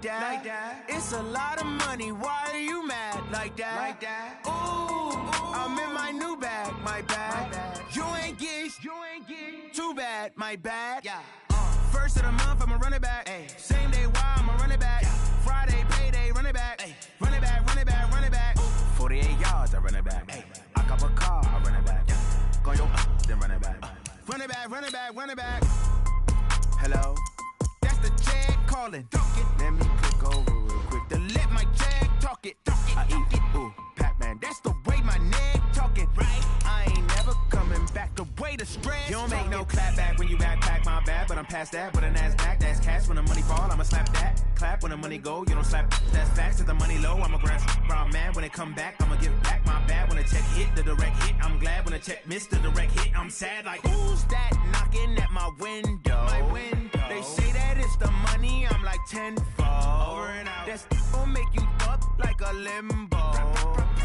that. It's a lot of money. Why are you mad like that? Ooh, I'm in my new bag, my bad. You ain't get too bad, my bad. First of the month, I'ma run it back. Same day, why I'ma run it back. Friday, payday, run it back. Run it back, run it back, run it back. 48 yards, I run it back. I cop a car, I run it back. Go yo, then run it back. Run it back, run it back, run it back. Hello, that's the check calling. Let me click over real quick to let my check talk it. I eat it, ooh, Pac-Man. That's the way my neck talking. Right, I ain't never coming back. The way the stretch. You don't make no clap back when you backpack, my bad. But I'm past that. With a NASDAQ, that's cash. When the money fall, I'ma slap that. Clap when the money go, you don't slap. That's facts. If the money low, I'ma grab brown man. When it come back, I'ma give back my bad. When the check hit, the direct hit. I'm glad when the check missed the direct hit. I'm sad like, who's that knocking at my window? My window. They say that it's the money, I'm like tenfold. Over and out. That's gon' make you up like a limbo.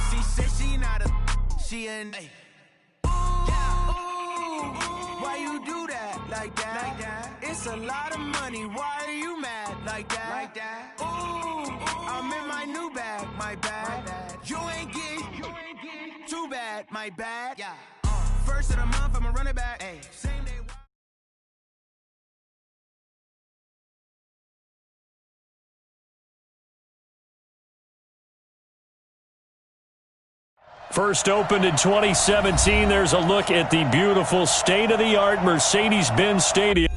She said she not a, she an. Why you do that like that? It's a lot of money. Why are you mad like that? Ooh, I'm in my new bag, my bad. You ain't get too bad, my bad. First of the month, I'ma run it back. Same day. First opened in 2017, there's a look at the beautiful state-of-the-art Mercedes-Benz Stadium.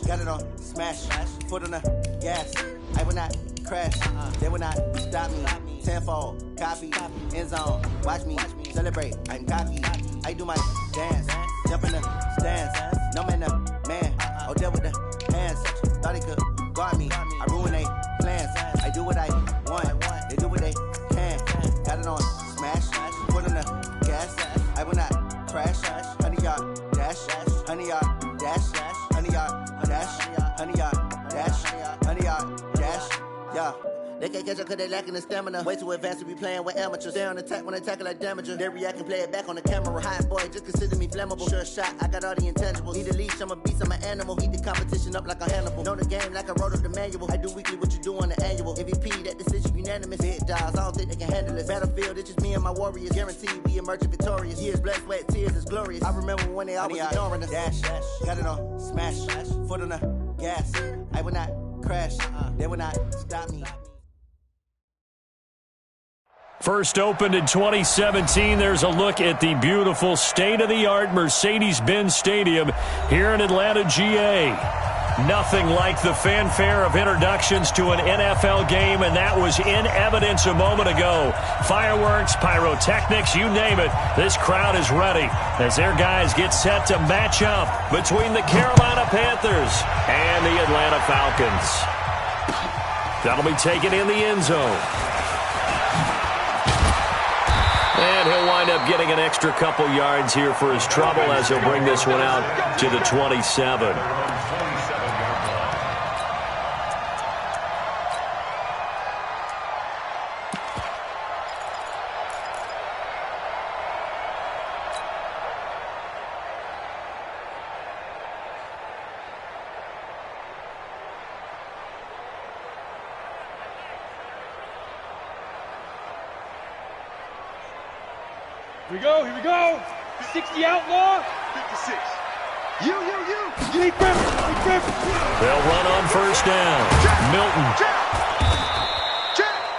Got it on, smash, foot on the gas. I will not crash, they will not stop me. Tenfold, copy, end zone, watch me celebrate. I'm cocky, I do my dance, jump in the stands. No man, man, oh deal with the hands. Thought he could guard me, I ruin they plans. I do what I want, they do what they can. Got it on, smash, foot on the gas. I will not crash, 100-yard dash, 100-yard dash, 100-yard dash, 100-yard dash, 100-yard dash, yeah. They can't catch up cause they lacking the stamina. Way too advanced to be playing with amateurs. Stay on attack when they tackle like damager. They react and play it back on the camera. Hot boy, just consider me flammable. Sure shot, I got all the intangibles. Need a leash, I'm a beast, I'm an animal. Heat the competition up like a Hannibal. Know the game like I wrote up the manual. I do weekly what you do on the annual. MVP, that decision unanimous. Big dials, I don't think they can handle it. Battlefield, it's just me and my warriors. Guaranteed we emerging victorious. Years, blood, sweat, tears is glorious. I remember when they always ignoring us. Dash, got it on, smash, foot on the gas. I will not crash, they will not stop me. First opened in 2017, there's a look at the beautiful state-of-the-art Mercedes-Benz Stadium here in Atlanta, GA. Nothing like the fanfare of introductions to an NFL game, and that was in evidence a moment ago. Fireworks, pyrotechnics, you name it. This crowd is ready as their guys get set to match up between the Carolina Panthers and the Atlanta Falcons. That'll be taken in the end zone. And he'll wind up getting an extra couple yards here for his trouble as he'll bring this one out to the 27. Here we go. 60 outlaw. 56. You. Lee Griffin. They'll run on first down. Milton.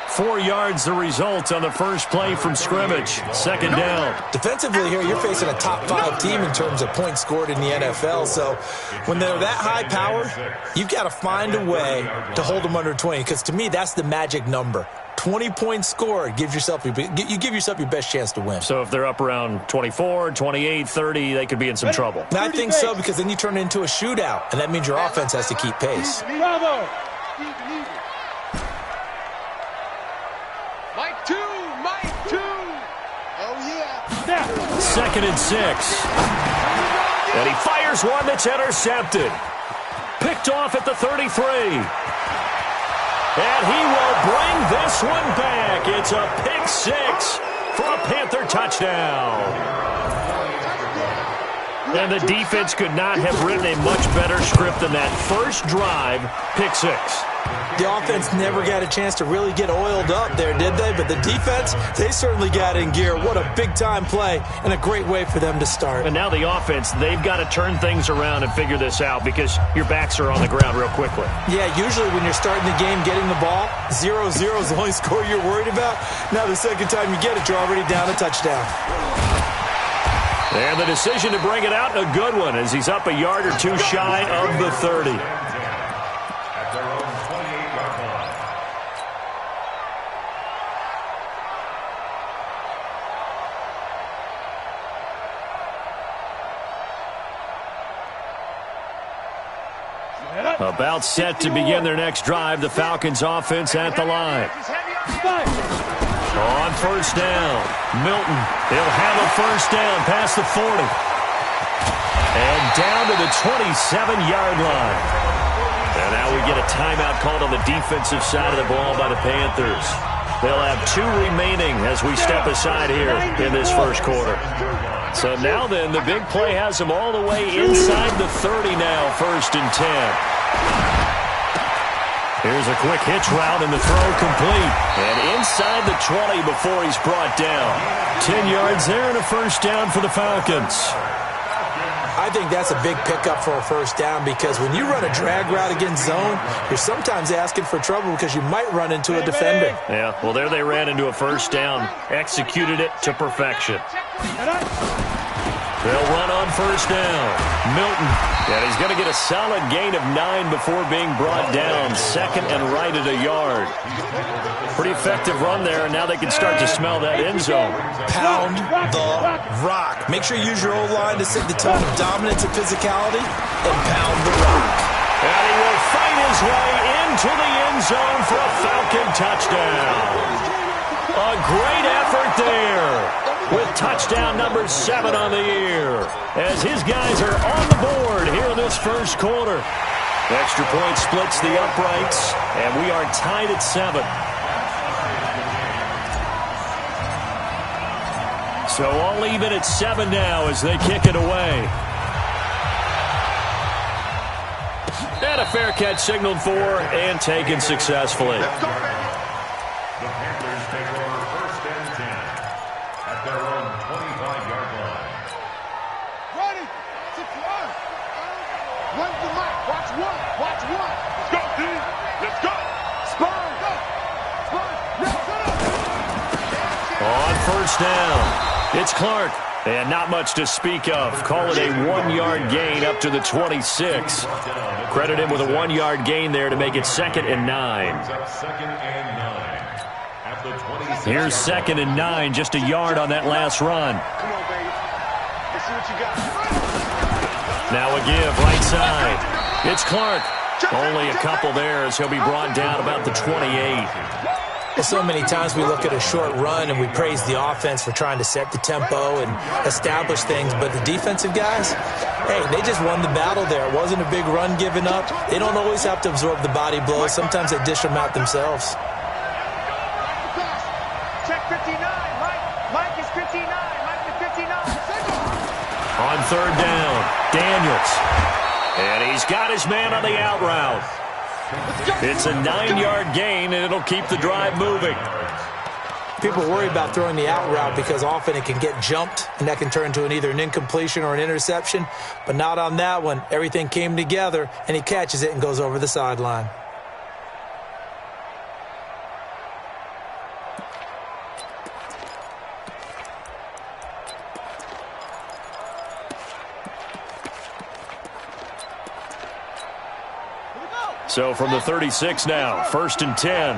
4 yards the result on the first play from scrimmage. Second down. Defensively here, you're facing a top 5 team in terms of points scored in the NFL. So when they're that high powered, you've got to find a way to hold them under 20. Because to me, that's the magic number. 20 points scored, you give yourself your best chance to win. So if they're up around 24, 28, 30, they could be in some trouble. And I think so, because then you turn it into a shootout, and that means your offense has to keep pace. Bravo. Mike 2. Oh, yeah. 2nd and 6. And he fires one that's intercepted. Picked off at the 33. And he will bring this one back. It's a pick six for a Panther touchdown. And the defense could not have written a much better script than that. First drive, pick six. The offense never got a chance to really get oiled up there, did they? But the defense, they certainly got in gear. What a big-time play and a great way for them to start. And now the offense, they've got to turn things around and figure this out because your backs are on the ground real quickly. Yeah, usually when you're starting the game, getting the ball, 0-0 is the only score you're worried about. Now the second time you get it, you're already down a touchdown. And the decision to bring it out, a good one, as he's up a yard or two shy of the 30. About set to begin their next drive, the Falcons offense at the line. On first down, Milton, he'll have a first down past the 40. And down to the 27-yard line. And now we get a timeout called on the defensive side of the ball by the Panthers. They'll have 2 remaining as we step aside here in this first quarter. So now then, the big play has them all the way inside the 30 now, first and 10. Here's a quick hitch route and the throw complete. And inside the 20 before he's brought down. 10 yards there and a first down for the Falcons. I think that's a big pickup for a first down because when you run a drag route against zone, you're sometimes asking for trouble because you might run into a defender. Yeah, well, there they ran into a first down, executed it to perfection. They'll run on first down. Milton, and he's going to get a solid gain of 9 before being brought down. Second and right at a yard. Pretty effective run there, and now they can start to smell that end zone. Pound the rock. Make sure you use your O-line to set the tone of dominance and physicality, and pound the rock. And he will fight his way into the end zone for a Falcon touchdown. A great effort there, with touchdown number 7 on the year, as his guys are on the board here in this first quarter. Extra point splits the uprights, and we are tied at 7. So all even at 7 now as they kick it away. And a fair catch signaled for and taken successfully. First down. It's Clark. And not much to speak of. Call it a 1-yard gain up to the 26. Credit him with a 1-yard gain there to make it 2nd and 9. Here's 2nd and 9, just a yard on that last run. Now a give, right side. It's Clark. Only a couple there as he'll be brought down about the 28. Well, so many times we look at a short run and we praise the offense for trying to set the tempo and establish things, but the defensive guys, hey, they just won the battle there. It wasn't a big run given up. They don't always have to absorb the body blows. Sometimes they dish them out themselves. Check 59. Mike is 59. Mike is 59. On third down, Daniels. And he's got his man on the out route. It's a 9-yard gain, and it'll keep the drive moving. People worry about throwing the out route because often it can get jumped, and that can turn into either an incompletion or an interception. But not on that one. Everything came together, and he catches it and goes over the sideline. So from the 36 now, 1st and 10.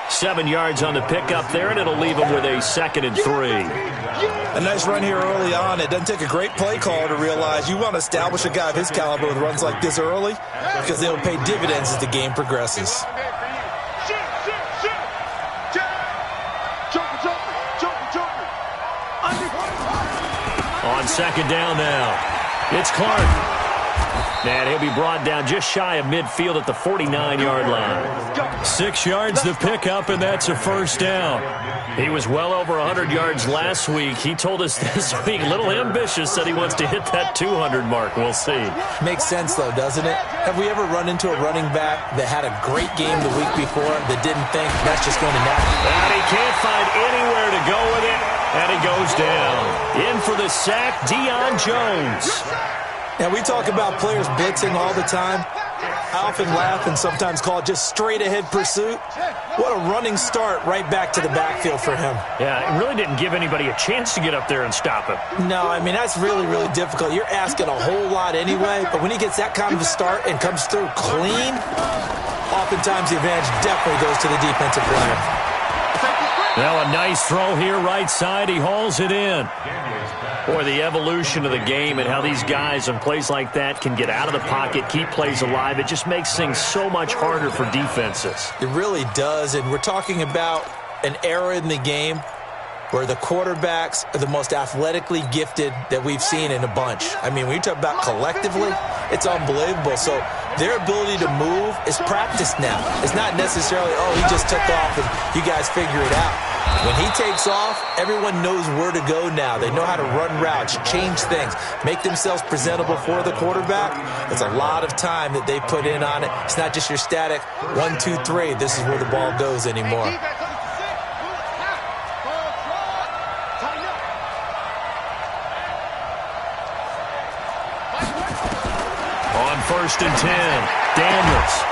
Seven yards on the pickup there, and it'll leave them with a 2nd and 3. A nice run here early on. It doesn't take a great play caller to realize you want to establish a guy of his caliber with runs like this early because they'll pay dividends as the game progresses. on second down now. It's Clark. And he'll be brought down just shy of midfield at the 49-yard line. 6 yards the pickup, and that's a first down. He was well over 100 yards last week. He told us this week, a little ambitious, said he wants to hit that 200 mark. We'll see. Makes sense, though, doesn't it? Have we ever run into a running back that had a great game the week before that didn't think that's just going to happen? And he can't find anywhere to go with it, and he goes down. In for the sack, Deion Jones. Now, we talk about players blitzing all the time. I often laugh and sometimes call it just straight-ahead pursuit. What a running start right back to the backfield for him. Yeah, it really didn't give anybody a chance to get up there and stop him. No, I mean, that's really, really difficult. You're asking a whole lot anyway, but when he gets that kind of a start and comes through clean, oftentimes the advantage definitely goes to the defensive player. Now a nice throw here right side. He hauls it in. Boy, the evolution of the game and how these guys on plays like that can get out of the pocket, keep plays alive, it just makes things so much harder for defenses. It really does, and we're talking about an era in the game where the quarterbacks are the most athletically gifted that we've seen in a bunch. I mean, when you talk about collectively, it's unbelievable. So their ability to move is practiced now. It's not necessarily, oh, he just took off and you guys figure it out. When he takes off, everyone knows where to go now. They know how to run routes, change things, make themselves presentable for the quarterback. It's a lot of time that they put in on it. It's not just your static 1, 2, 3. This is where the ball goes anymore. On 1st and 10, Daniels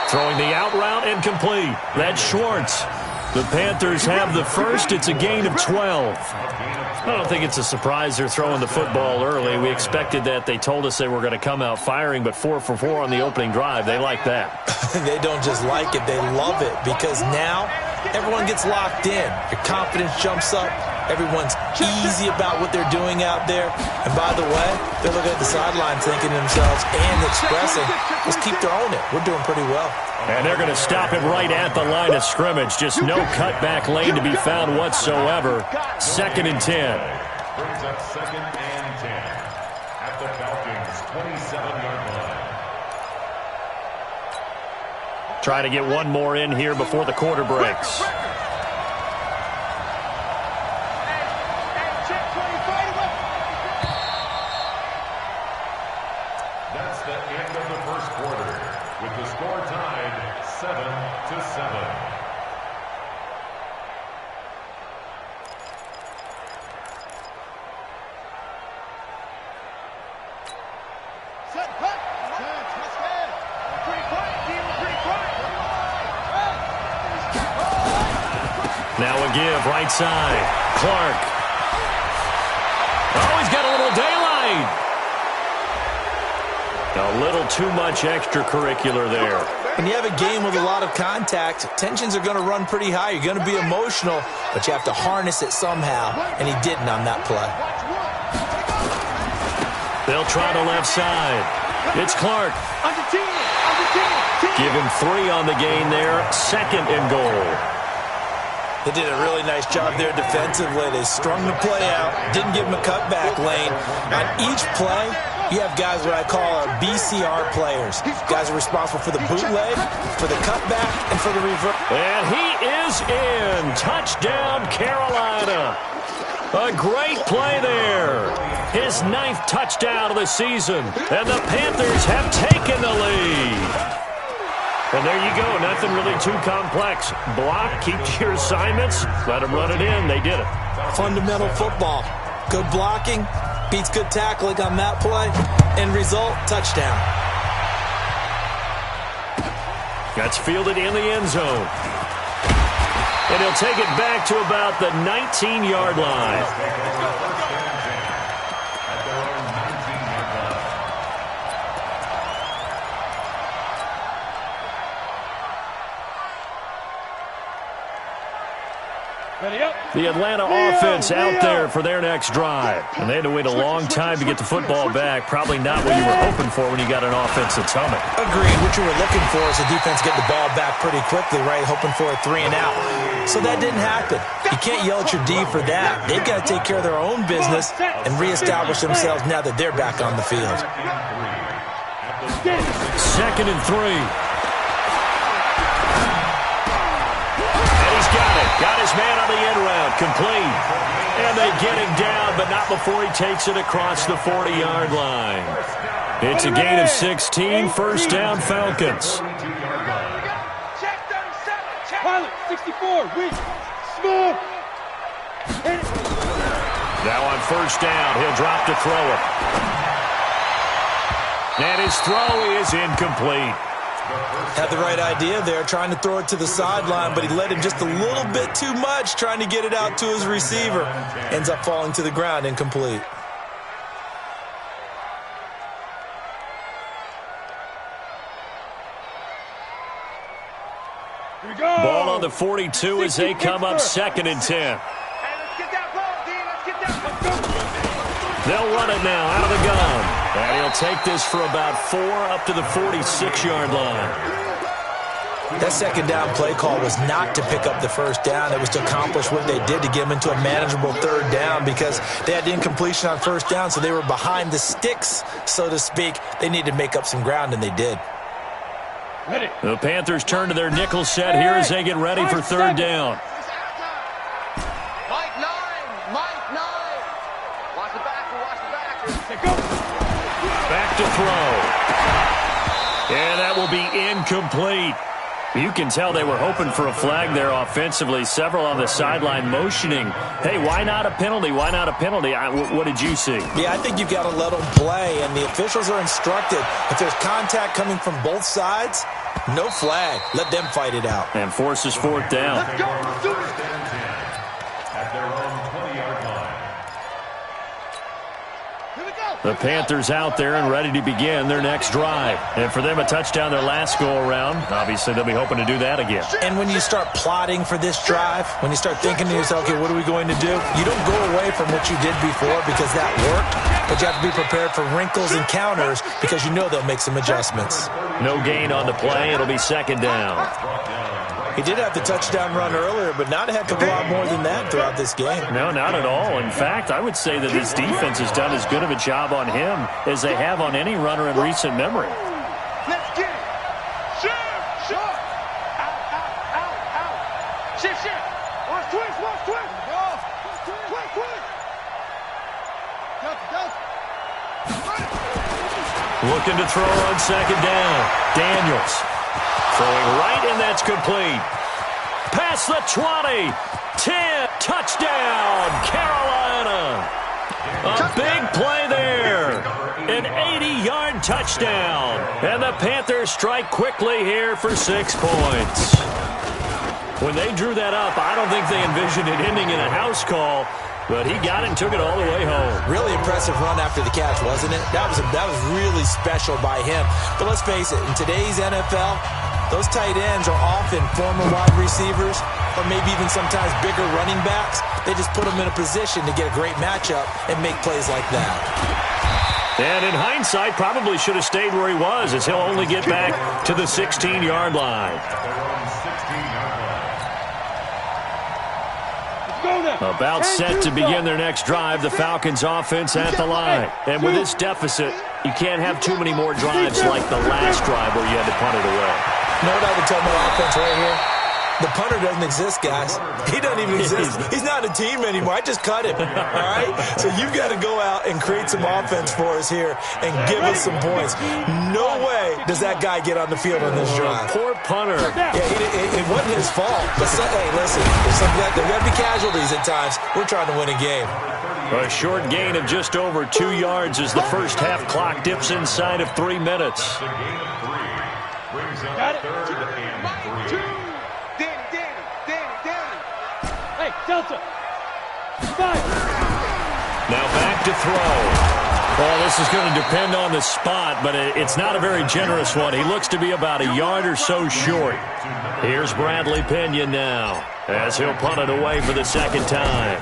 throwing the out route and complete. That's Schwartz. The Panthers have the first. It's a gain of 12. I don't think it's a surprise they're throwing the football early. We expected that. They told us they were going to come out firing, but 4 for 4 on the opening drive. They like that. They don't just like it. They love it because now everyone gets locked in. Your confidence jumps up. Everyone's easy about what they're doing out there. And by the way, they're looking at the sideline thinking to themselves and expressing, let's keep throwing it. We're doing pretty well. And they're going to stop him right at the line of scrimmage. Just no cutback lane to be found whatsoever. 2nd and 10. Brings up 2nd and 10 at the Falcons' 27-yard line. Try to get one more in here before the quarter breaks. That's the end of the first quarter, with the score tied 7-7. Now a give, right side. Clark. Oh, he's got a little daylight. A little too much extracurricular there. When you have a game with a lot of contact, tensions are going to run pretty high. You're going to be emotional, but you have to harness it somehow, and he didn't on that play. They'll try the left side. It's Clark. Give him 3 on the gain there. 2nd and goal. They did a really nice job there defensively. They strung the play out, didn't give him a cutback lane. On each play, you have guys what I call our BCR players. Guys are responsible for the bootleg, for the cutback, and for the reverse. And he is in. Touchdown, Carolina. A great play there. His 9th touchdown of the season. And the Panthers have taken the lead. And there you go. Nothing really too complex. Block, keep to your assignments, let them run it in. They did it. Fundamental football. Good blocking, beats good tackling on that play. End result, touchdown. That's fielded in the end zone. And he'll take it back to about the 19-yard line. The Atlanta offense out there for their next drive. And they had to wait a long time to get the football back. Probably not what you were hoping for when you got an offense that's humming. Agreed. What you were looking for is the defense getting the ball back pretty quickly, right? Hoping for a 3 and out. So that didn't happen. You can't yell at your D for that. They've got to take care of their own business and reestablish themselves now that they're back on the field. 2nd and 3. And he's got it. Got his man on the end route. Complete. And they get him down, but not before he takes it across the 40-yard line. It's a gain of 16. First down, Falcons. Pilot, 64, weak, small. Now on first down, he'll drop to throw it. And his throw is incomplete. Had the right idea there, trying to throw it to the sideline, but he led him just a little bit too much, trying to get it out to his receiver. Ends up falling to the ground, incomplete. Ball on the 42 as they come up 2nd and 10. Hey, let's get that ball, D. Let's get that ball. They'll run it now out of the gun. And he'll take this for about 4 up to the 46-yard line. That second down play call was not to pick up the first down. It was to accomplish what they did to get them into a manageable third down because they had incompletion on first down, so they were behind the sticks, so to speak. They needed to make up some ground, and they did. The Panthers turn to their nickel set here as they get ready for third down. Mike 9. Watch the back. Back to throw. And that will be incomplete. You can tell they were hoping for a flag there offensively. Several on the sideline motioning, hey, why not a penalty? Why not a penalty? What did you see? Yeah, I think you've got to let them play, and the officials are instructed. If there's contact coming from both sides, no flag. Let them fight it out. And forces fourth down. Let's go. At their own 20-yard line. The Panthers out there and ready to begin their next drive. And for them, a touchdown their last go-around. Obviously, they'll be hoping to do that again. And when you start plotting for this drive, when you start thinking to yourself, okay, what are we going to do? You don't go away from what you did before because that worked, but you have to be prepared for wrinkles and counters because you know they'll make some adjustments. No gain on the play. It'll be second down. He did have the touchdown run earlier, but not a heck of a lot more than that throughout this game. No, not at all. In fact, I would say that his defense has done as good of a job on him as they have on any runner in recent memory. Let's get it. Shift. Out. Shift. Watch twist. Looking to throw on second down. Daniels throwing right, and that's complete. Past the 20. 10. Touchdown, Carolina. A big play there. An 80-yard touchdown. And the Panthers strike quickly here for 6 points. When they drew that up, I don't think they envisioned it ending in a house call. But he got it and took it all the way home. Really impressive run after the catch, wasn't it? That was really special by him. But let's face it, in today's NFL, those tight ends are often former wide receivers or maybe even sometimes bigger running backs. They just put them in a position to get a great matchup and make plays like that. And in hindsight, probably should have stayed where he was as he'll only get back to the 16-yard line. About set to begin their next drive, the Falcons offense at the line. And with this deficit, you can't have too many more drives like the last drive where you had to punt it away. You know what I would tell my offense right here? The punter doesn't exist, guys. He doesn't even exist. He's not a team anymore. I just cut him, all right? So you've got to go out and create some offense for us here and give us some points. No way does that guy get on the field on this drive. Poor punter. Yeah, it wasn't his fault. But hey, listen, there got to be casualties at times. We're trying to win a game. A short gain of just over 2 yards as the first half clock dips inside of 3 minutes. Got it. Hey, Delta. 5. Now back to throw. Well, this is going to depend on the spot, but it's not a very generous one. He looks to be about a yard or so short. Here's Bradley Pinion now as he'll punt it away for the second time.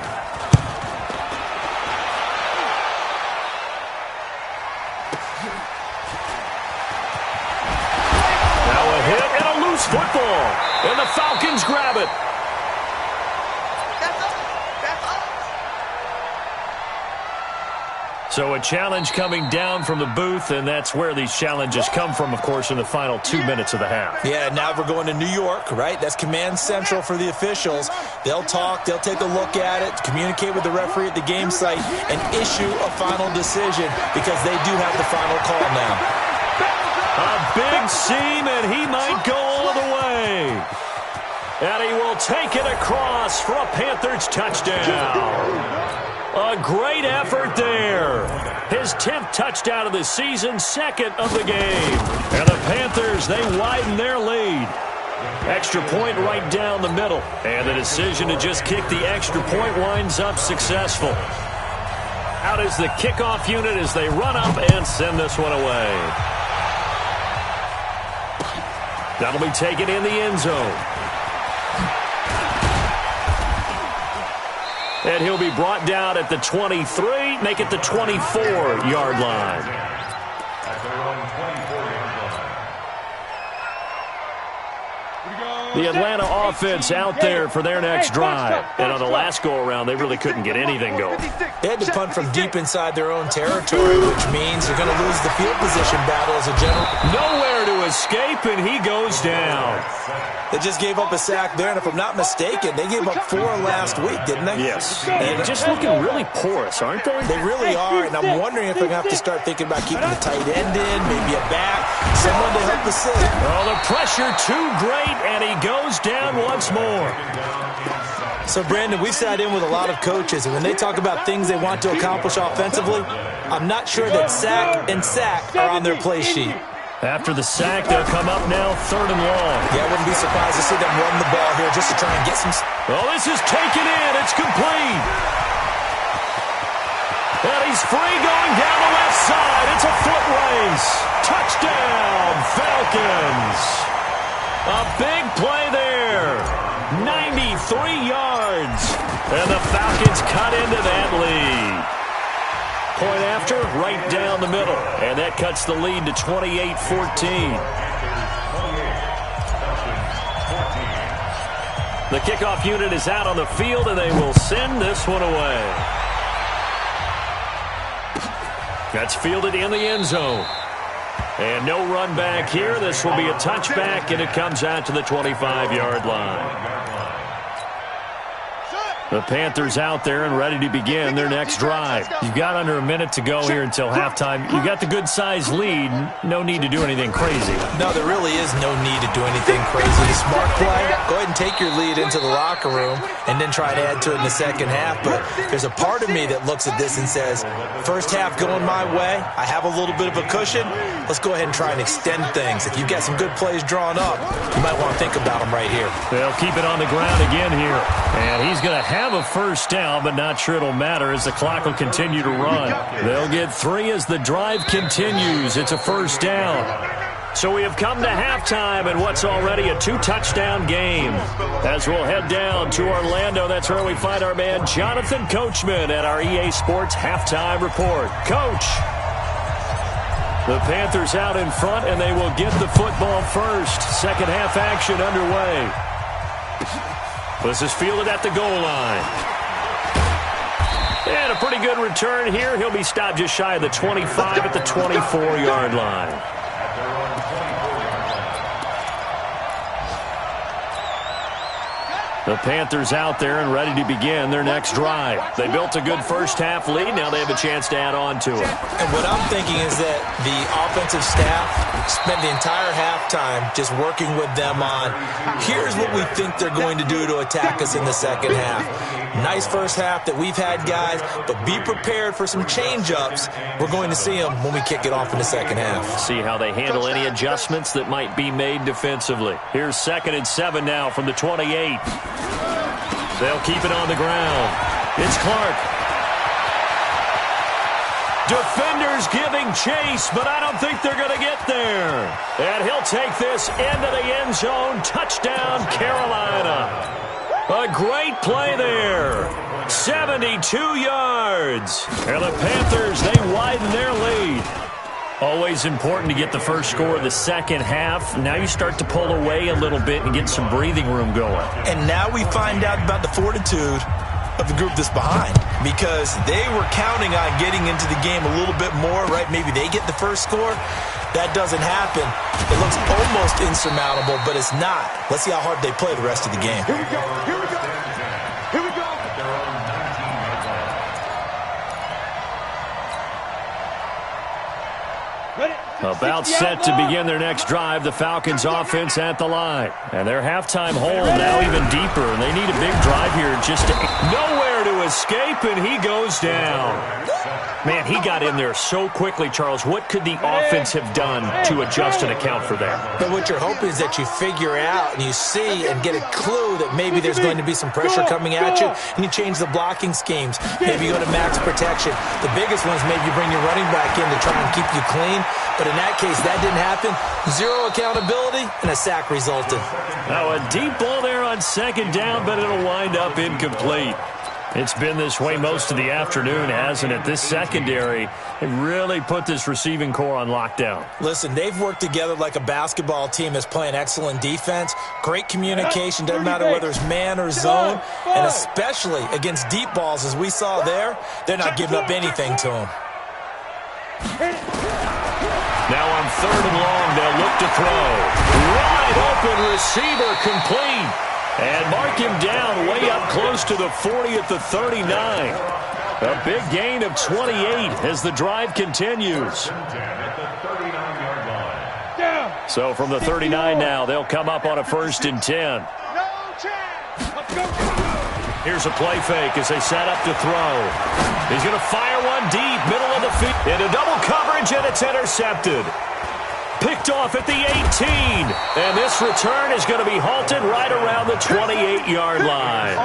Now a hit and a loose football, and the Falcons grab it. That's So a challenge coming down from the booth, and that's where these challenges come from, of course, in the final 2 minutes of the half. Yeah, now we're going to New York, right? That's command central for the officials. They'll talk, they'll take a look at it, communicate with the referee at the game site, and issue a final decision because they do have the final call now. A big seam, and he might go all the way. And he will take it across for a Panthers touchdown. A great effort there. His 10th touchdown of the season, 2nd of the game. And the Panthers, they widen their lead. Extra point right down the middle. And the decision to just kick the extra point winds up successful. Out is the kickoff unit as they run up and send this one away. That'll be taken in the end zone. And he'll be brought down at the 23, make it the 24-yard line. The Atlanta offense out there for their next drive. And on the last go-around, they really couldn't get anything going. They had to punt from deep inside their own territory, which means they're going to lose the field position battle as a general. Nowhere to escape, and he goes down. They just gave up a sack there, and if I'm not mistaken, they gave up 4 last week, didn't they? Yes. And just looking really porous, aren't they? They really are, and I'm wondering if they're going to have to start thinking about keeping the tight end in, maybe a back, someone to help assist. Oh, the pressure too great, and he goes down once more. So, Brandon, we've sat in with a lot of coaches, and when they talk about things they want to accomplish offensively, I'm not sure that sack and sack are on their play sheet. After the sack, they'll come up now 3rd and long. Yeah, I wouldn't be surprised to see them run the ball here just to try and get some... Oh, this is taken in. It's complete. And he's free going down the left side. It's a foot race. Touchdown, Falcons. A big play there. 93 yards. And the Falcons cut into that lead. Point after, right down the middle. And that cuts the lead to 28-14. The kickoff unit is out on the field, and they will send this one away. That's fielded in the end zone. And no run back here. This will be a touchback, and it comes out to the 25-yard line. The Panthers out there and ready to begin their next drive. You've got under a minute to go here until halftime. You've got the good-sized lead. No need to do anything crazy. No, there really is no need to do anything crazy. The smart play, go ahead and take your lead into the locker room and then try to add to it in the second half. But there's a part of me that looks at this and says, first half going my way, I have a little bit of a cushion. Let's go ahead and try and extend things. If you've got some good plays drawn up, you might want to think about them right here. They'll keep it on the ground again here. And he's going to have a first down, but not sure it'll matter as the clock will continue to run. They'll get 3 as the drive continues. It's a first down. So we have come to halftime in what's already a 2-touchdown game. As we'll head down to Orlando, that's where we find our man Jonathan Coachman at our EA Sports Halftime Report. Coach. The Panthers out in front, and they will get the football first. Second half action underway. This is fielded at the goal line. And a pretty good return here. He'll be stopped just shy of the 25 at the 24-yard line. The Panthers out there and ready to begin their next drive. They built a good first-half lead. Now they have a chance to add on to it. And what I'm thinking is that the offensive staff spent the entire halftime just working with them on, here's what we think they're going to do to attack us in the second half. Nice first half that we've had, guys, but be prepared for some change-ups. We're going to see them when we kick it off in the second half. See how they handle any adjustments that might be made defensively. Here's 2nd and 7 now from the 28. They'll keep it on the ground. It's Clark. Defenders giving chase, but I don't think they're going to get there. And he'll take this into the end zone. Touchdown, Carolina. A great play there. 72 yards. And the Panthers, they widen their lead. Always important to get the first score of the second half. Now you start to pull away a little bit and get some breathing room going. And now we find out about the fortitude of the group that's behind. because they were counting on getting into the game a little bit more, right? Maybe they get the first score. That doesn't happen. It looks almost insurmountable, but it's not. Let's see how hard they play the rest of the game. Here we go. Here we go. Here we go. About set to begin their next drive, the Falcons offense at the line. And their halftime hole now even deeper, and they need a big drive here just to... Nowhere to escape, and he goes down. Man, he got in there so quickly, Charles. What could the offense have done to adjust and account for that? But what you're hoping is that you figure out and you see and get a clue that maybe there's going to be some pressure coming at you, and you change the blocking schemes. Maybe you go to max protection. The biggest one is maybe you bring your running back in to try and keep you clean. But in that case, that didn't happen. Zero accountability, and a sack resulted. Now, a deep ball there on second down, but it'll wind up incomplete. It's been this way most of the afternoon, hasn't it? This secondary, it really put this receiving core on lockdown. Listen, they've worked together like a basketball team that's playing excellent defense. Great communication, doesn't matter whether it's man or zone. And especially against deep balls, as we saw there, they're not giving up anything to them. Now on third and long, they'll look to throw. Wide open receiver complete. And mark him down way up close to the 40 at the 39. A big gain of 28 as the drive continues. So from the 39 now, they'll come up on a 1st and 10. Here's a play fake as they set up to throw. He's going to fire one deep, middle of the field. Into double coverage, and it's intercepted. Picked off at the 18. And this return is going to be halted right around the 28-yard line.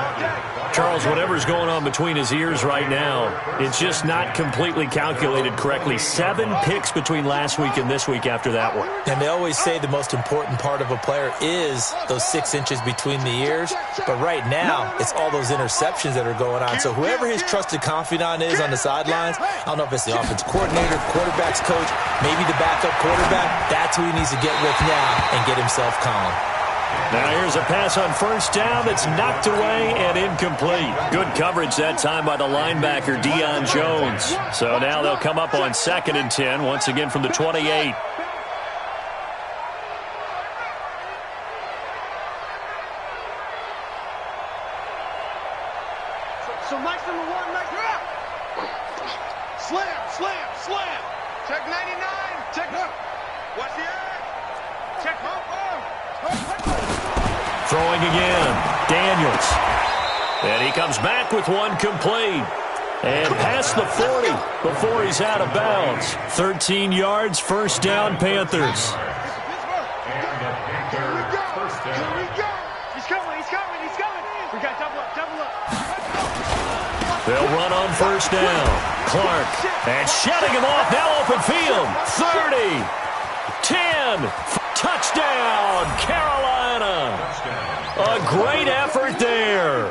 Charles, whatever's going on between his ears right now, it's just not completely calculated correctly. 7 picks between last week and this week after that one. And they always say the most important part of a player is those 6 inches between the ears. But right now, it's all those interceptions that are going on. So whoever his trusted confidant is on the sidelines, I don't know if it's the offensive coordinator, quarterback's coach, maybe the backup quarterback, that's who he needs to get with now and get himself calm. Now here's a pass on first down that's knocked away and incomplete. Good coverage that time by the linebacker, Deion Jones. So now they'll come up on 2nd and 10, once again from the 28. So Mike's number 1, Mike. Slam. Check 99. Check up. Watch the eye. Check home. Throwing again, Daniels. And he comes back with one complete. And past the 40 before he's out of bounds. 13 yards, 1st down, Panthers. Here we go. He's coming. We got double up. They'll run on 1st down. Clark, and shutting him off, now open field. 30, 10, touchdown, Carolina. A great effort there.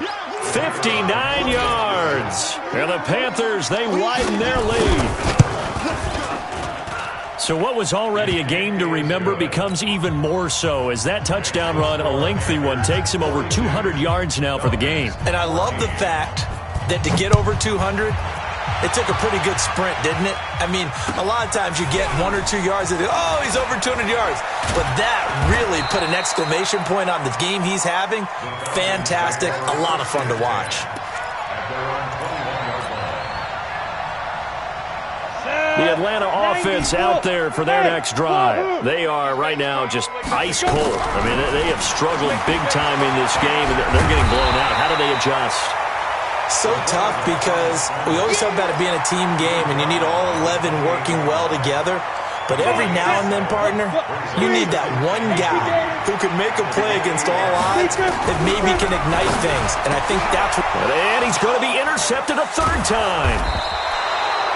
59 yards. And the Panthers, they widen their lead. So what was already a game to remember becomes even more so as that touchdown run, a lengthy one, takes him over 200 yards now for the game. And I love the fact that to get over 200, it took a pretty good sprint, didn't it? I mean, a lot of times you get 1 or 2 yards and oh, he's over 200 yards. But that really put an exclamation point on the game he's having. Fantastic. A lot of fun to watch. The Atlanta offense out there for their next drive. They are right now just ice cold. I mean, they have struggled big time in this game, and they're getting blown out. How do they adjust? So tough because we always talk about it being a team game, and you need all 11 working well together. But every now and then, partner, you need that one guy who can make a play against all odds that maybe can ignite things. And I think that's what... And he's going to be intercepted a 3rd time.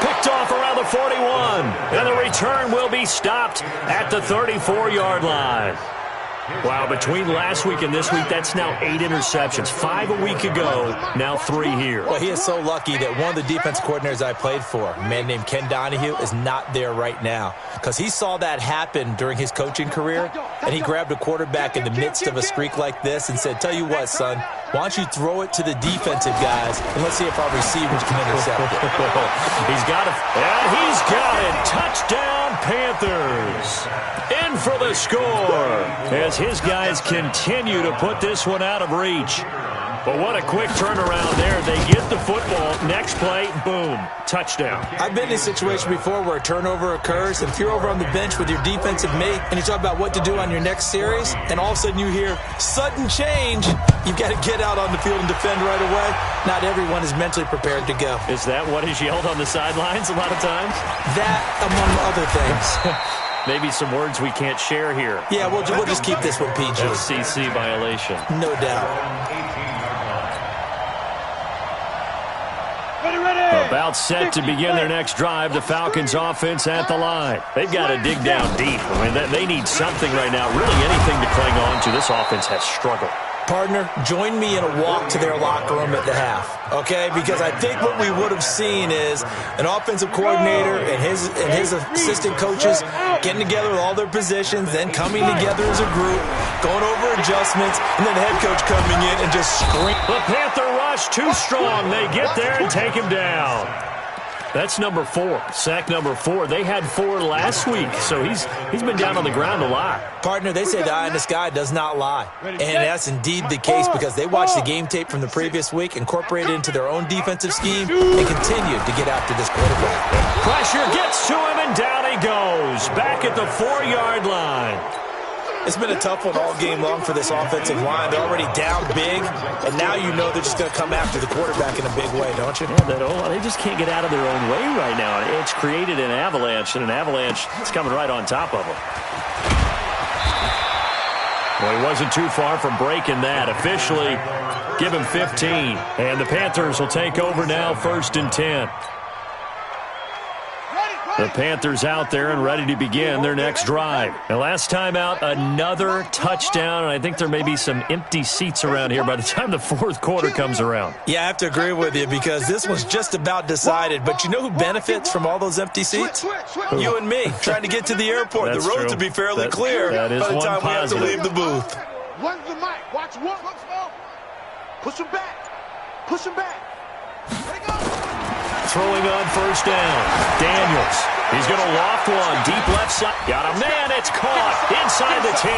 Picked off around the 41. And the return will be stopped at the 34-yard line. Wow, between last week and this week, that's now 8 interceptions. 5 a week ago, now 3 here. Well, he is so lucky that one of the defense coordinators I played for, a man named Ken Donahue, is not there right now. Because he saw that happen during his coaching career, and he grabbed a quarterback in the midst of a streak like this and said, tell you what, son, why don't you throw it to the defensive guys, and let's see if our receivers can intercept it. He's got it, and he's got it. Touchdown, Panthers. In for the score as his guys continue to put this one out of reach. But what a quick turnaround there. They get the football. Next play, boom, touchdown. I've been in a situation before where a turnover occurs, and if you're over on the bench with your defensive mate and you talk about what to do on your next series, and all of a sudden you hear sudden change, you've got to get out on the field and defend right away. Not everyone is mentally prepared to go. Is that what is yelled on the sidelines a lot of times? That, among other things. Maybe some words we can't share here. Yeah, we'll just keep this one PG. FCC violation. No doubt. About set to begin their next drive, the Falcons offense at the line. They've got to dig down deep. I mean, they need something right now, really anything to cling on to. This offense has struggled. Partner, join me in a walk to their locker room at the half, okay? Because I think what we would have seen is an offensive coordinator and his assistant coaches getting together with all their positions, then coming together as a group, going over adjustments, and then the head coach coming in and just screaming. The Panther rush too strong. They get there and take him down. That's number 4, sack number 4. They had 4 last week, so he's been down on the ground a lot. Partner, they say the eye in the sky does not lie. And that's indeed the case because they watched the game tape from the previous week, incorporated it into their own defensive scheme, and continued to get after this quarterback. Pressure gets to him, and down he goes. Back at the 4-yard line. It's been a tough one all game long for this offensive line. They're already down big, and now you know they're just going to come after the quarterback in a big way, don't you? Yeah, they just can't get out of their own way right now. It's created an avalanche, and an avalanche is coming right on top of them. Well, he wasn't too far from breaking that. Officially, give him 15. And the Panthers will take over now, 1st and 10. The Panthers out there and ready to begin their next drive. And last time out, another touchdown, and I think there may be some empty seats around here by the time the 4th quarter comes around. Yeah, I have to agree with you because this was just about decided. But you know who benefits from all those empty seats? You and me, trying to get to the airport. That's the roads true. will be fairly clear by the time we have to leave the booth. Runs the mic. Watch one. Push him back. Push him back. Let it go. Throwing on 1st down. Daniels. He's going to loft one. Deep left side. Got a man. It's caught inside the 10.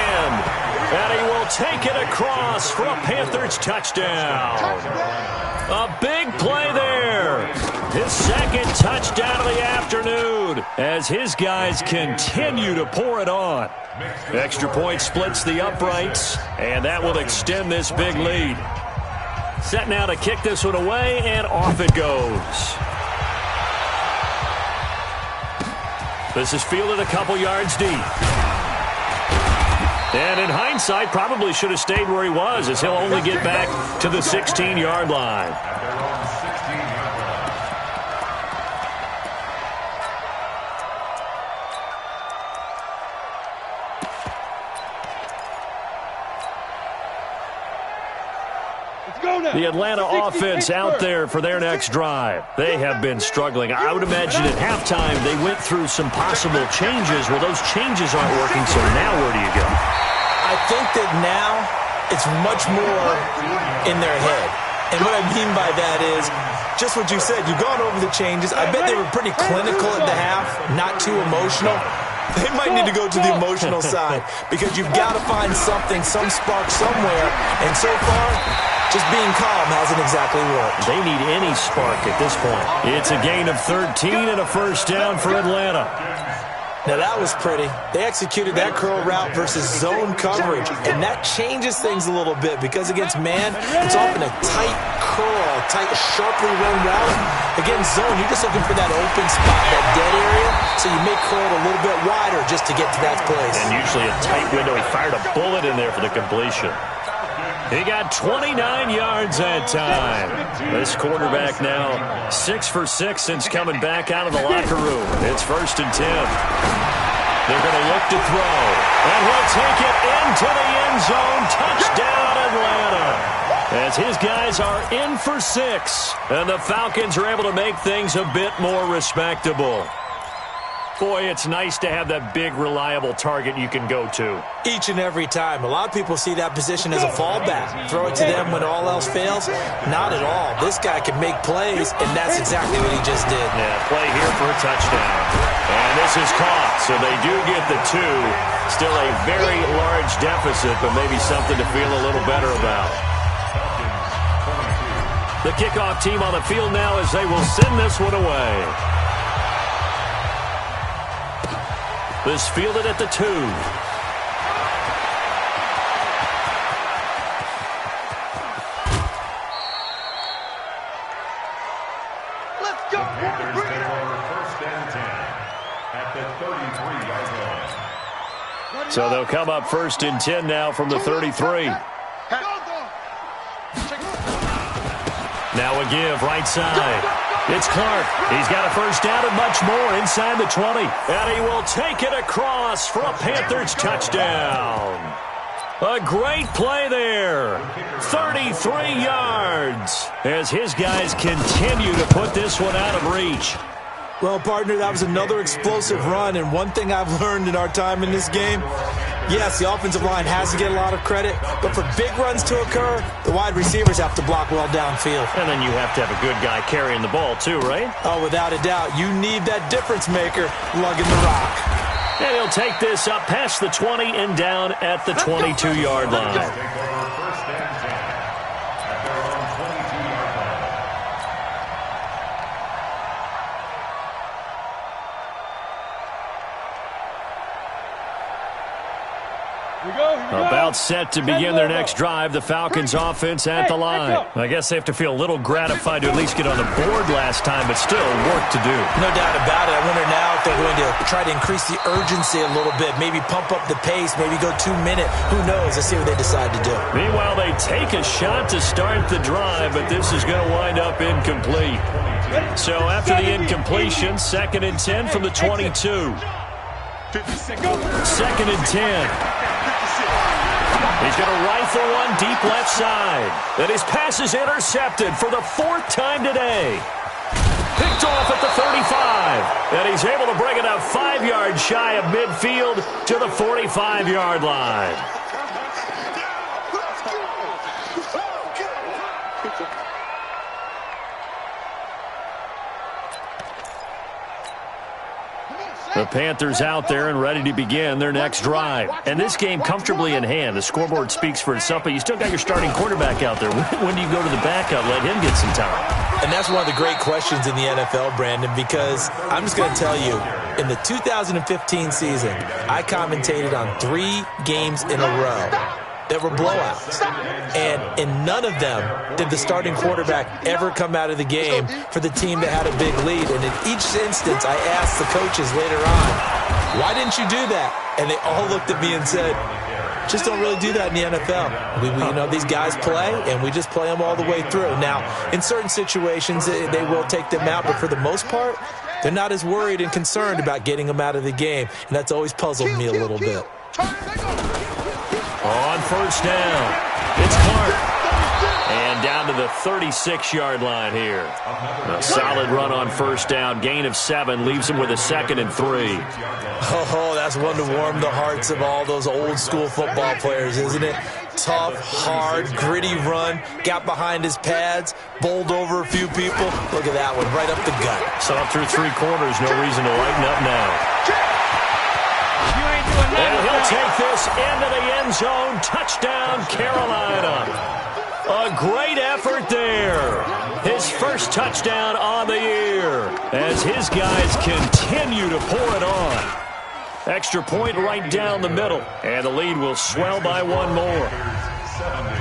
And he will take it across for a Panthers touchdown. A big play there. His 2nd touchdown of the afternoon as his guys continue to pour it on. Extra point splits the uprights, and that will extend this big lead. Set now to kick this one away, and off it goes. This is fielded a couple yards deep. And in hindsight, probably should have stayed where he was as he'll only get back to the 16-yard line. The Atlanta offense out there for their next drive. They have been struggling. I would imagine at halftime they went through some possible changes. Well, those changes aren't working, so now where do you go? I think that now it's much more in their head. And what I mean by that is just what you said. You've gone over the changes. I bet they were pretty clinical at the half, not too emotional. They might need to go to the emotional side because you've got to find something, some spark somewhere. And so far, just being calm hasn't exactly worked. They need any spark at this point. It's a gain of 13 and a 1st down for Atlanta. Now, that was pretty. They executed that curl route versus zone coverage, and that changes things a little bit because against man, it's often a tight curl, tight, sharply run route. Against zone, you're just looking for that open spot, that dead area, so you may curl it a little bit wider just to get to that place. And usually a tight window. He fired a bullet in there for the completion. He got 29 yards that time. This quarterback now 6 for 6 since coming back out of the locker room. It's 1st and 10. They're going to look to throw. And he'll take it into the end zone. Touchdown, Atlanta. As his guys are in for 6. And the Falcons are able to make things a bit more respectable. Boy, it's nice to have that big, reliable target you can go to. Each and every time. A lot of people see that position as a fallback. Throw it to them when all else fails. Not at all. This guy can make plays, and that's exactly what he just did. Yeah, play here for a touchdown. And this is caught, so they do get the 2. Still a very large deficit, but maybe something to feel a little better about. The kickoff team on the field now as they will send this one away. This fielded at the 2. Let's go. Panthers take over 1st and 10 at the 33-yard line. So they'll come up 1st and 10 now from the 33. Now a give right side. It's Clark. He's got a first down and much more inside the 20. And he will take it across for a Panthers touchdown. A great play there. 33 yards as his guys continue to put this one out of reach. Well, partner, that was another explosive run, and one thing I've learned in our time in this game, yes, the offensive line has to get a lot of credit, but for big runs to occur, the wide receivers have to block well downfield. And then you have to have a good guy carrying the ball too, right? Oh, without a doubt. You need that difference maker lugging the rock. And he'll take this up past the 20 and down at the 22-yard line. Take over 1st and 10 at their own 22-yard line. About set to begin their next drive, the Falcons offense at the line. I guess they have to feel a little gratified to at least get on the board last time, but still work to do. No doubt about it. I wonder now if they're going to try to increase the urgency a little bit, maybe pump up the pace, maybe go 2-minute. Who knows? Let's see what they decide to do. Meanwhile, they take a shot to start the drive, but this is going to wind up incomplete. So after the incompletion, 2nd and 10 from the 22. 2nd and 10. He's going to rifle one deep left side. And his pass is intercepted for the 4th time today. Picked off at the 35. And he's able to bring it up 5 yards shy of midfield to the 45-yard line. The Panthers out there and ready to begin their next drive. And this game comfortably in hand. The scoreboard speaks for itself, but you still got your starting quarterback out there. When do you go to the backup? Let him get some time. And that's one of the great questions in the NFL, Brandon, because I'm just going to tell you, in the 2015 season, I commentated on 3 games in a row that were blowouts. And in none of them did the starting quarterback ever come out of the game for the team that had a big lead. And in each instance, I asked the coaches later on, why didn't you do that? And they all looked at me and said, just don't really do that in the NFL. You know, these guys play, and we just play them all the way through. Now, in certain situations, they will take them out, but for the most part, they're not as worried and concerned about getting them out of the game. And that's always puzzled me a little bit. On first down, it's Clark. And down to the 36-yard line here. A solid run on first down. Gain of 7 leaves him with a 2nd and 3. Oh, that's one to warm the hearts of all those old-school football players, isn't it? Tough, hard, gritty run. Got behind his pads, bowled over a few people. Look at that one, right up the gut. Saw through 3 quarters. No reason to lighten up now. And he'll take this into the end zone. Touchdown, Carolina. A great effort there. His first touchdown on the year as his guys continue to pour it on. Extra point right down the middle. And the lead will swell by 1 more. 70.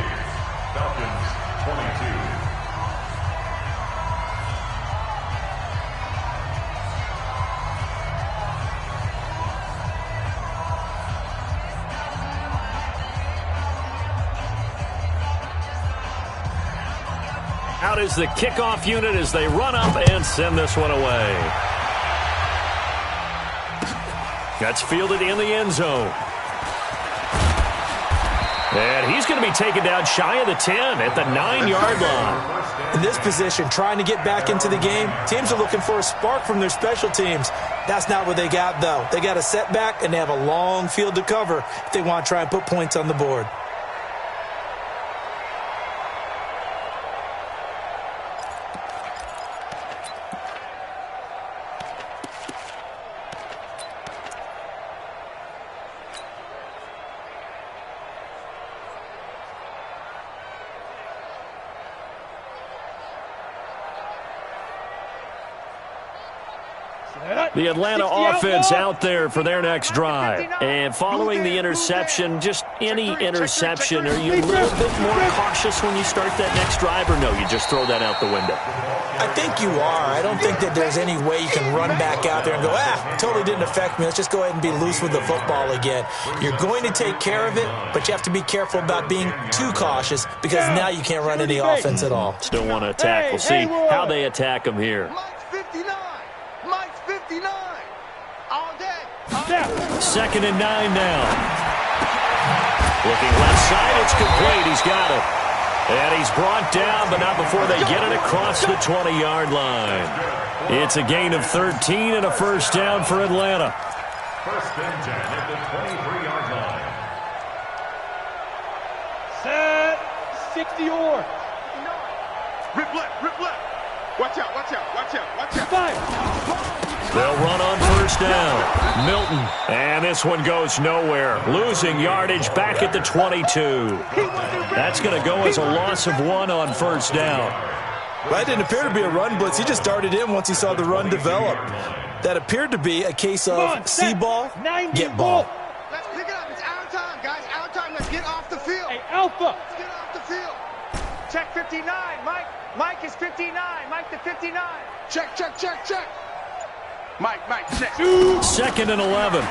Falcons 22. Out is the kickoff unit as they run up and send this one away. That's fielded in the end zone. And he's going to be taken down shy of the 10 at the 9-yard line. In this position, trying to get back into the game, teams are looking for a spark from their special teams. That's not what they got, though. They got a setback, and they have a long field to cover if they want to try and put points on the board. The Atlanta offense out there for their next drive. And following the interception, just any interception, are you a little bit more cautious when you start that next drive, or no, you just throw that out the window? I think you are. I don't think that there's any way you can run back out there and go, totally didn't affect me. Let's just go ahead and be loose with the football again. You're going to take care of it, but you have to be careful about being too cautious because now you can't run any offense at all. Still want to attack. We'll see how they attack them here. Second and 9 now. Looking left side, it's complete. He's got it. And he's brought down, but not before they get it across the 20-yard line. It's a gain of 13 and a first down for Atlanta. First and 10 at the 23-yard line. Set. 60-yard. Rip left. Watch out. Fire. They'll run on first down. Milton. And this one goes nowhere. Losing yardage back at the 22. That's going to go as a loss of 1 on first down. Well, it didn't appear to be a run blitz. He just started in once he saw the run develop. That appeared to be a case of see ball, get ball. Let's pick it up. It's our time, guys. Our time. Let's get off the field. Hey, Alpha. Let's get off the field. Check 59. Mike is 59. Mike to 59. Check. Mike, check. Second and 11.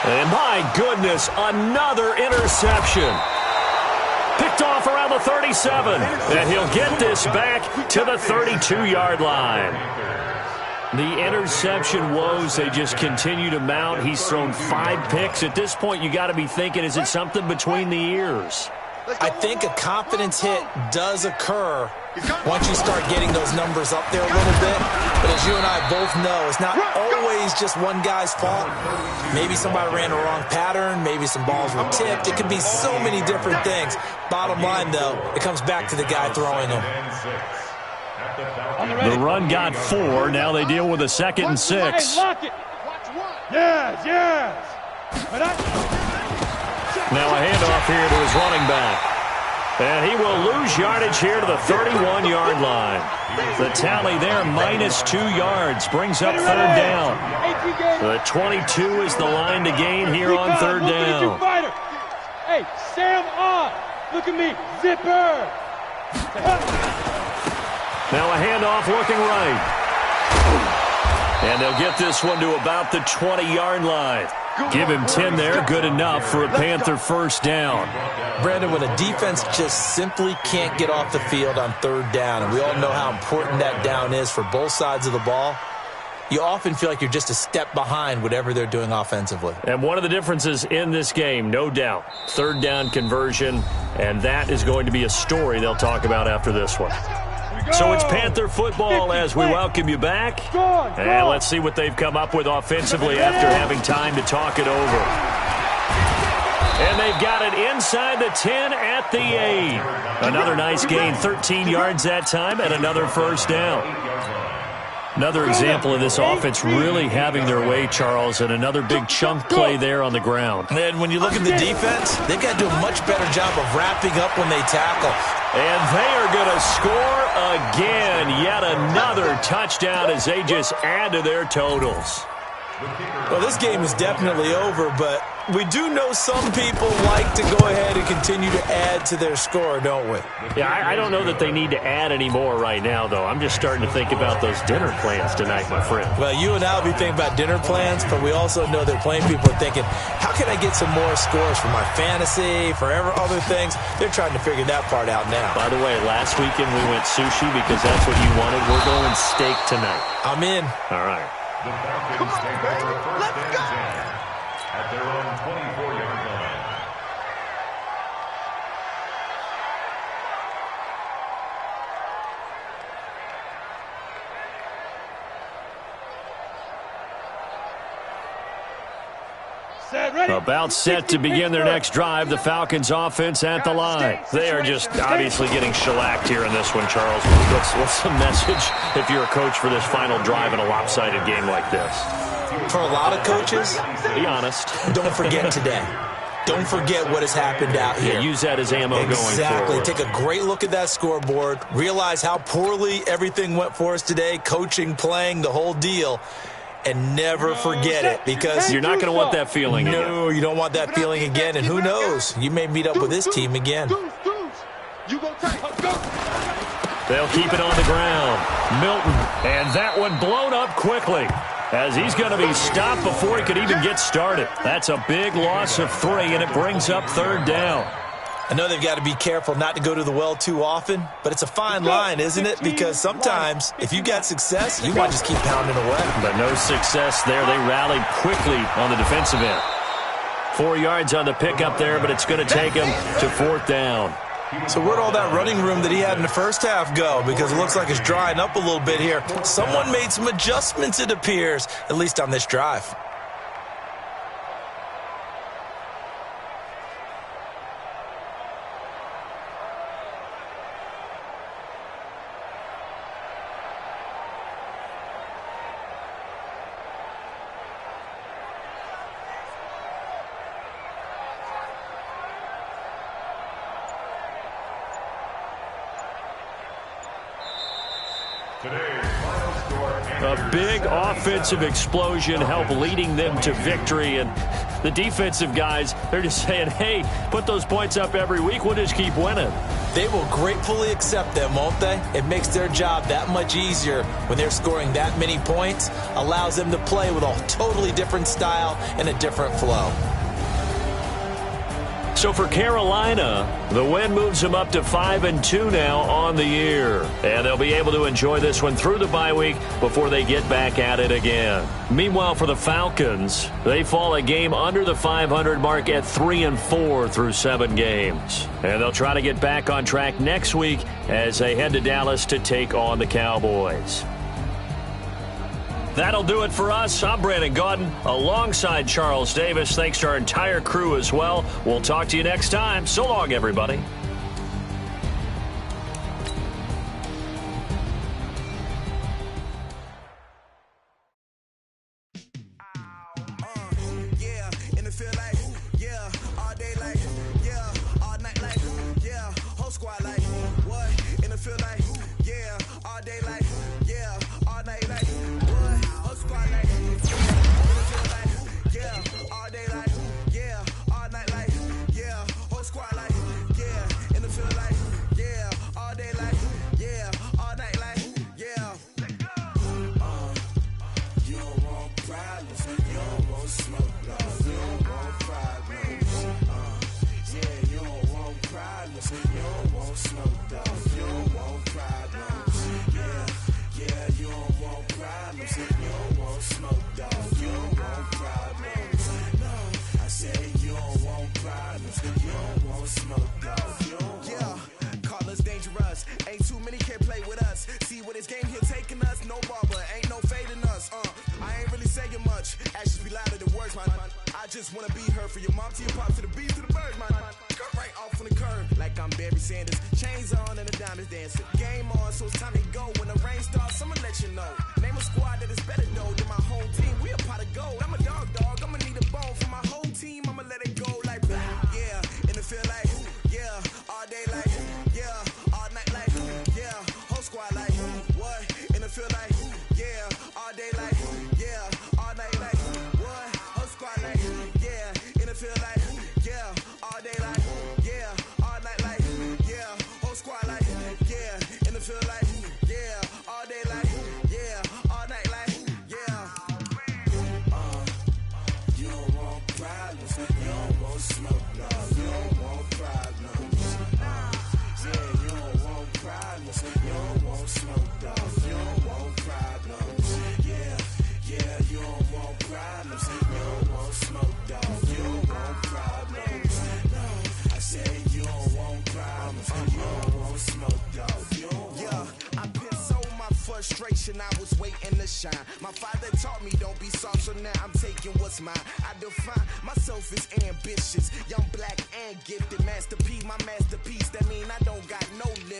And my goodness, another interception. Picked off around the 37. And he'll get this back to the 32-yard line. The interception woes, they just continue to mount. He's thrown 5 picks. At this point, you got to be thinking, is it something between the ears? I think a confidence hit does occur once you start getting those numbers up there a little bit. But as you and I both know, it's not always just one guy's fault. Maybe somebody ran the wrong pattern. Maybe some balls were tipped. It could be so many different things. Bottom line, though, it comes back to the guy throwing them. The run got 4. Now they deal with a 2nd and 6. Hey, lock it. Yes. Now a handoff here to his running back. And he will lose yardage here to the 31-yard line. The tally there, -2 yards, brings up 3rd down. The 22 is the line to gain here on 3rd down. Hey, Sam on. Look at me. Zipper. Now a handoff looking right. And they'll get this one to about the 20-yard line. Give him 10 there, good enough for a Panther first down. Brandon, when a defense just simply can't get off the field on 3rd down, and we all know how important that down is for both sides of the ball, you often feel like you're just a step behind whatever they're doing offensively. And one of the differences in this game, no doubt, 3rd down conversion, and that is going to be a story they'll talk about after this one. So it's Panther football as we welcome you back. And let's see what they've come up with offensively after having time to talk it over. And they've got it inside the 10 at the 8. Another nice gain, 13 yards that time, and another first down. Another example of this offense really having their way, Charles, and another big chunk play there on the ground. And when you look at the defense, they've got to do a much better job of wrapping up when they tackle. And they are going to score again. Yet another touchdown as they just add to their totals. Well, this game is definitely over, but we do know some people like to go ahead and continue to add to their score, don't we? Yeah, I don't know that they need to add any more right now, though. I'm just starting to think about those dinner plans tonight, my friend. Well, you and I will be thinking about dinner plans, but we also know that plenty of people are thinking, how can I get some more scores for my fantasy, for other things? They're trying to figure that part out now. By the way, last weekend we went sushi because that's what you wanted. We're going steak tonight. I'm in. All right. The Falcons take over first and 10 at their own 24-yard line. About set to begin their next drive, the Falcons offense at the line. They are just obviously getting shellacked here in this one, Charles. What's the message if you're a coach for this final drive in a lopsided game like this? For a lot of coaches, be honest. Don't forget today. Don't forget what has happened out here. Yeah, use that as ammo going forward. Exactly. Take a great look at that scoreboard. Realize how poorly everything went for us today, coaching, playing, the whole deal. And never forget it, because you're not going to want that feeling again. No, you don't want that feeling again. And who knows? You may meet up with this team again. They'll keep it on the ground. Milton, and that one blown up quickly, as he's going to be stopped before he could even get started. That's a big loss of 3, and it brings up 3rd down. I know they've got to be careful not to go to the well too often, but it's a fine line, isn't it? Because sometimes, if you got success, you want to just keep pounding away. But no success there. They rallied quickly on the defensive end. 4 yards on the pickup there, but it's going to take him to 4th down. So where'd all that running room that he had in the first half go? Because it looks like it's drying up a little bit here. Someone made some adjustments, it appears, at least on this drive. A big offensive explosion helped leading them to victory, and the defensive guys, they're just saying, hey, put those points up every week, we'll just keep winning. They will gratefully accept them, won't they? It makes their job that much easier when they're scoring that many points, allows them to play with a totally different style and a different flow. So for Carolina, the win moves them up to 5-2 now on the year. And they'll be able to enjoy this one through the bye week before they get back at it again. Meanwhile, for the Falcons, they fall a game under the 500 mark at 3-4 through 7 games. And they'll try to get back on track next week as they head to Dallas to take on the Cowboys. That'll do it for us. I'm Brandon Gaudin alongside Charles Davis. Thanks to our entire crew as well. We'll talk to you next time. So long, everybody. Just wanna be her for your mom to your pop to the beat to the birds, man. Cut right off on the curb like I'm Barry Sanders. Chains on and the diamonds dancing. Game on, so it's time to go. When the rain starts, I'ma let you know. Name a squad that is better though than my whole team. We a pot of gold. I'm a dog. I'ma need a bone for my whole team. I'ma let it go like blah. Yeah, and it feel like yeah, all day like yeah, all night like yeah, whole squad like what? And it feel like yeah, all day like yeah, all night like what? Whole squad like yeah, and it feel like yeah, all day like yeah, all night like yeah, whole squad like yeah, and it feel like yeah, all day like yeah, all night like yeah. You don't want problems, you don't generation, I was waiting to shine. My father taught me don't be soft, so now I'm taking what's mine. I define myself as ambitious, young, black, and gifted. Master P, my masterpiece, that mean I don't got no limit.